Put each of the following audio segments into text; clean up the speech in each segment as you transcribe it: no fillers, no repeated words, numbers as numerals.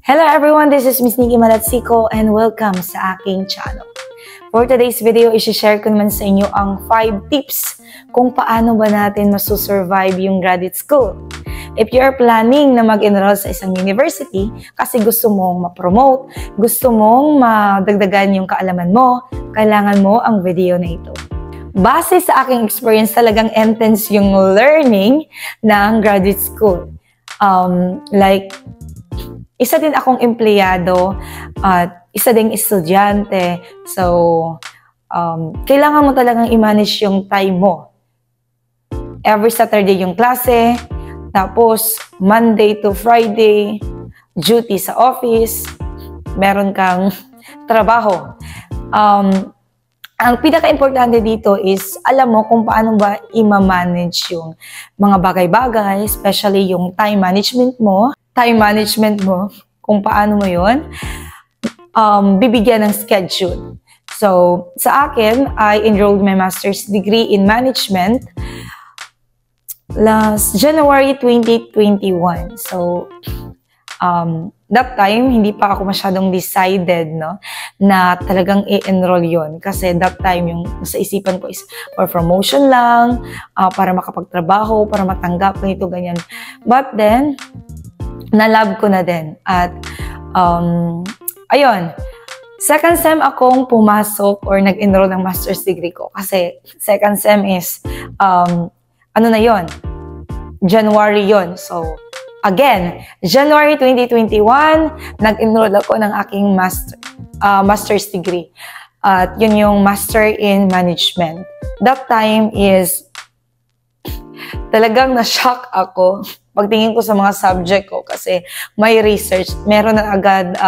Hello everyone, this is Miss Nikki Malatsiko and welcome sa aking channel. For today's video, isi-share ko naman sa inyo ang 5 tips kung paano ba natin masusurvive yung graduate school. If you are planning na mag-enroll sa isang university kasi gusto mong ma-promote, gusto mong madagdagan yung kaalaman mo, kailangan mo ang video na ito. Base sa aking experience, talagang intense yung learning ng graduate school. Isa din akong empleyado at isa ding estudyante. So, kailangan mo talagang i-manage yung time mo. Every Saturday yung klase, tapos Monday to Friday, duty sa office, meron kang trabaho. Ang pinaka-importante dito is alam mo kung paano ba i-manage yung mga bagay-bagay, especially yung time management mo, kung paano mo yun, bibigyan ng schedule. So, sa akin, I enrolled my master's degree in management last January 2021. So, that time, hindi pa ako masyadong decided, no, na talagang i-enroll yon. Kasi that time, yung nasa isipan ko is for promotion lang, para makapagtrabaho, para matanggap, ganito, ganyan. But then, na-love ko na din. At, ayun, second sem akong pumasok or nag-enroll ng master's degree ko. Kasi second sem is, ano na yon? January yon. So, again, January 2021, nag-enroll ako ng aking master's degree. At yun yung Master in Management. That time is, talagang na-shock ako pagtingin ko sa mga subject ko kasi may research. Meron na agad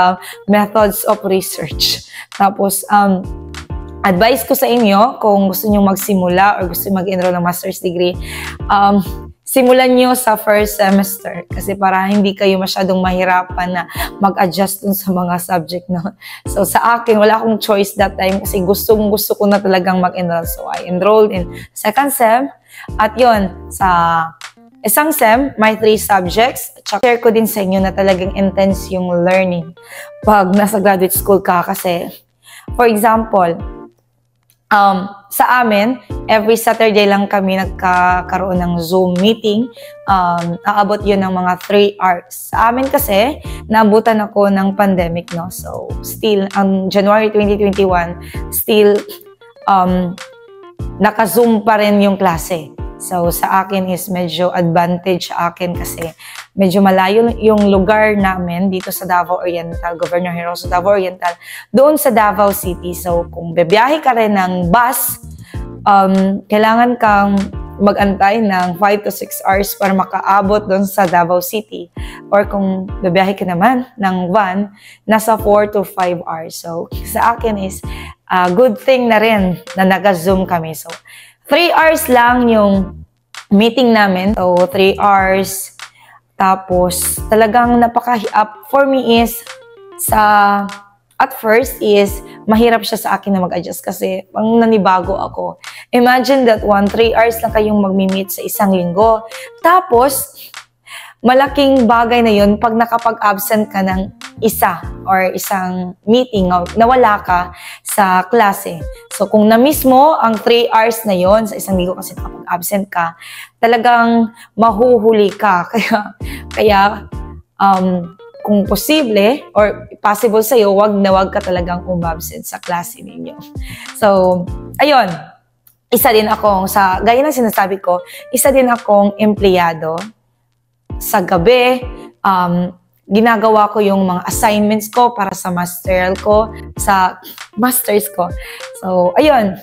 methods of research. Tapos, advice ko sa inyo kung gusto nyo magsimula or gusto mag-enroll ng master's degree, simulan nyo sa first semester kasi para hindi kayo masyadong mahirapan na mag-adjust dun sa mga subject. No? So, sa akin, wala akong choice that time kasi gusto ko na talagang mag-enroll. So, I enrolled in second sem. At yun, sa isang sem, may 3 subjects. Share ko din sa inyo na talagang intense yung learning pag nasa graduate school ka kasi, for example, sa amin, every Saturday lang kami nagkakaroon ng Zoom meeting. Aabot yun ng mga 3 hours. Sa amin kasi, naabutan ako ng pandemic, no? So, still, January 2021, still, naka-Zoom pa rin yung klase. So, sa akin is medyo advantage sa akin kasi medyo malayo yung lugar namin dito sa Davao Oriental, Governor Hiroso Davao Oriental, doon sa Davao City. So, kung bebiyahe ka rin ng bus, kailangan kang mag-antay ng 5 to 6 hours para makaabot doon sa Davao City. Or kung bebiyahe ka naman ng van, nasa 4 to 5 hours. So, sa akin is good thing na rin na nag-Zoom kami. So, 3 hours lang yung meeting namin. So, 3 hours. Tapos, talagang for me is, at first is, mahirap siya sa akin na mag-adjust kasi pang nanibago ako. Imagine that 3 hours lang kayong mag-meet sa isang linggo. Tapos, malaking bagay na yun pag nakapag-absent ka ng isa or isang meeting, nawala ka sa klase. So, kung na-miss mo ang 3 hours na yon sa isang linggo kasi nakapag-absent ka, talagang mahuhuli ka. Kaya kung posible or possible sa'yo, wag ka talagang umabsent sa klase ninyo. So, ayun. Isa din akong, gaya ng sinasabi ko, isa din akong empleyado. Sa gabi, ginagawa ko yung mga assignments ko para sa masters ko. So, ayun.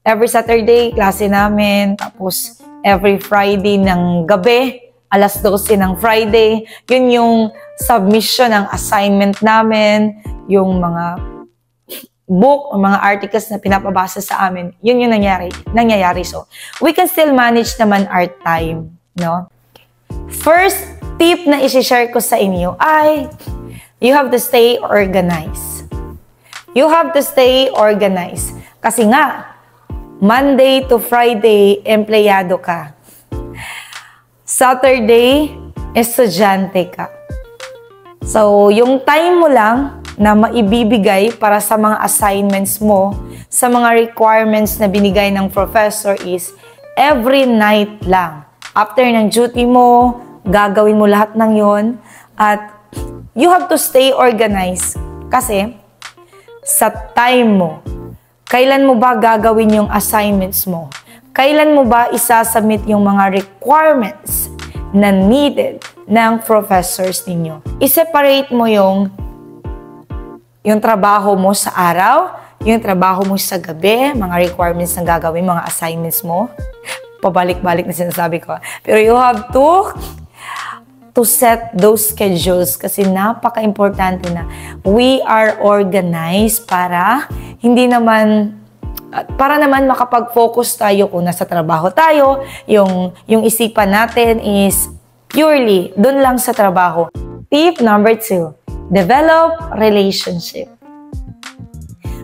Every Saturday, klase namin. Tapos, every Friday ng gabi, alas 12 ng Friday, yun yung submission ng assignment namin, yung mga book o mga articles na pinapabasa sa amin, yun yung nangyayari. So, we can still manage naman our time, no? First tip na isi-share ko sa inyo ay you have to stay organized. You have to stay organized. Kasi nga, Monday to Friday, empleyado ka. Saturday, estudyante ka. So, yung time mo lang na maibibigay para sa mga assignments mo, sa mga requirements na binigay ng professor is every night lang. After ng duty mo, gagawin mo lahat ng yon at you have to stay organized. Kasi, sa time mo, kailan mo ba gagawin yung assignments mo? Kailan mo ba isasubmit yung mga requirements na needed ng professors ninyo? I-separate mo yung trabaho mo sa araw, yung trabaho mo sa gabi, mga requirements na gagawin, mga assignments mo. Pabalik-balik na sinasabi ko. Pero you have to set those schedules kasi napaka-importante na we are organized para naman makapag-focus tayo kung nasa trabaho tayo, yung isipan natin is purely dun lang sa trabaho. Tip number 2, develop relationship.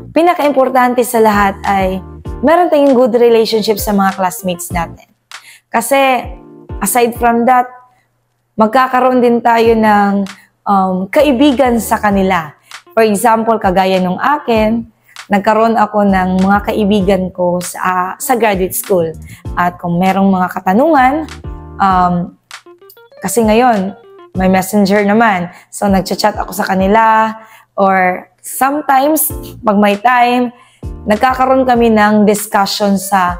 Pinaka-importante sa lahat ay meron tayong good relationship sa mga classmates natin. Kasi aside from that, magkakaroon din tayo ng kaibigan sa kanila. For example, kagaya nung akin, nagkaroon ako ng mga kaibigan ko sa graduate school. At kung merong mga katanungan, kasi ngayon, may messenger naman. So, nagchat-chat ako sa kanila. Or sometimes, pag may time, nagkakaroon kami ng discussion sa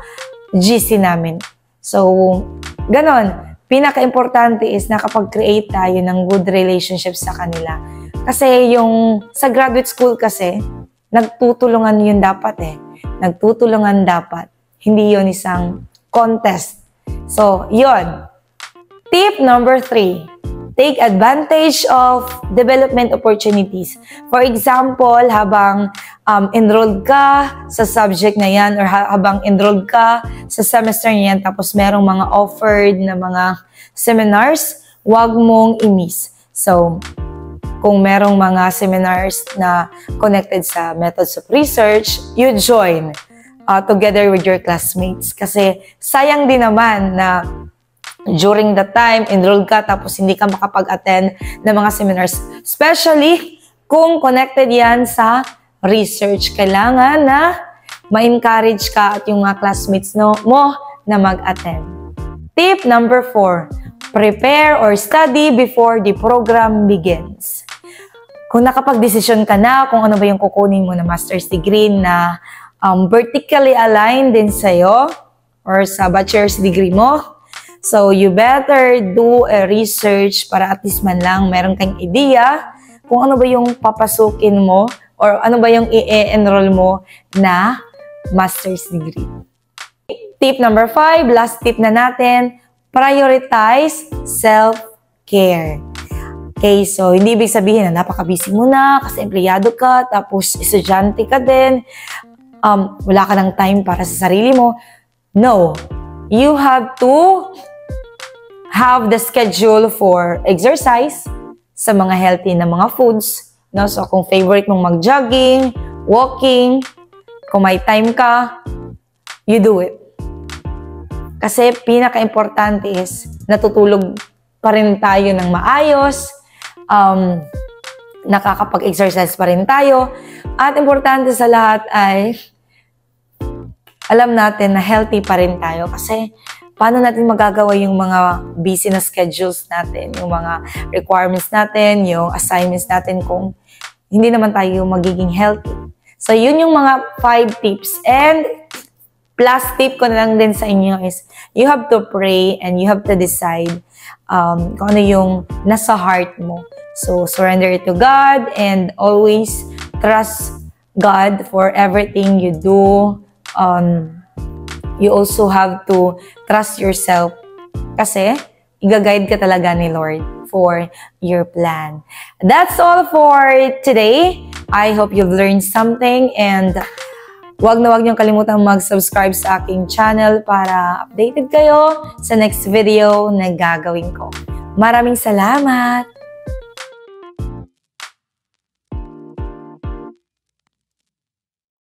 GC namin. So, ganon. Pinaka-importante is nakapag-create tayo ng good relationship sa kanila. Kasi sa graduate school kasi, nagtutulungan yun dapat Nagtutulungan dapat. Hindi yun isang contest. So, yun. Tip number 3. Take advantage of development opportunities. For example, habang enrolled ka sa subject na yan or habang enrolled ka sa semester na yan tapos merong mga offered na mga seminars, huwag mong i-miss. So, kung merong mga seminars na connected sa methods of research, you join together with your classmates. Kasi sayang din naman na during the time, enrolled ka tapos hindi ka makapag-attend ng mga seminars. Especially kung connected yan sa research. Kailangan na ma-encourage ka at yung mga classmates mo na mag-attend. Tip number 4. Prepare or study before the program begins. Kung nakapag-desisyon ka na kung ano ba yung kukunin mo na master's degree na vertically aligned din sa'yo or sa bachelor's degree mo, so you better do a research para at least man lang meron kang idea kung ano ba yung papasukin mo or ano ba yung i-enroll mo na master's degree. Tip number 5, last tip na natin, prioritize self-care. Okay, so hindi ibig sabihin na napaka-busy mo na kasi empleyado ka, tapos estudyante ka din, wala ka ng time para sa sarili mo. No, you have to have the schedule for exercise sa mga healthy na mga foods. No? So kung favorite mong mag-jogging, walking, kung may time ka, you do it. Kasi pinaka-importante is natutulog pa rin tayo ng maayos, nakakapag-exercise pa rin tayo, at importante sa lahat ay alam natin na healthy pa rin tayo kasi paano natin magagawa yung mga busy na schedules natin, yung mga requirements natin, yung assignments natin kung hindi naman tayo magiging healthy. So yun yung mga 5 tips. And plus tip ko na lang din sa inyo is you have to pray and you have to decide kung ano yung nasa heart mo. So, surrender it to God and always trust God for everything you do. You also have to trust yourself kasi i-guide ka talaga ni Lord for your plan. That's all for today. I hope you've learned something and wag na wag niyong kalimutang mag-subscribe sa aking channel para updated kayo sa next video na gagawin ko. Maraming salamat!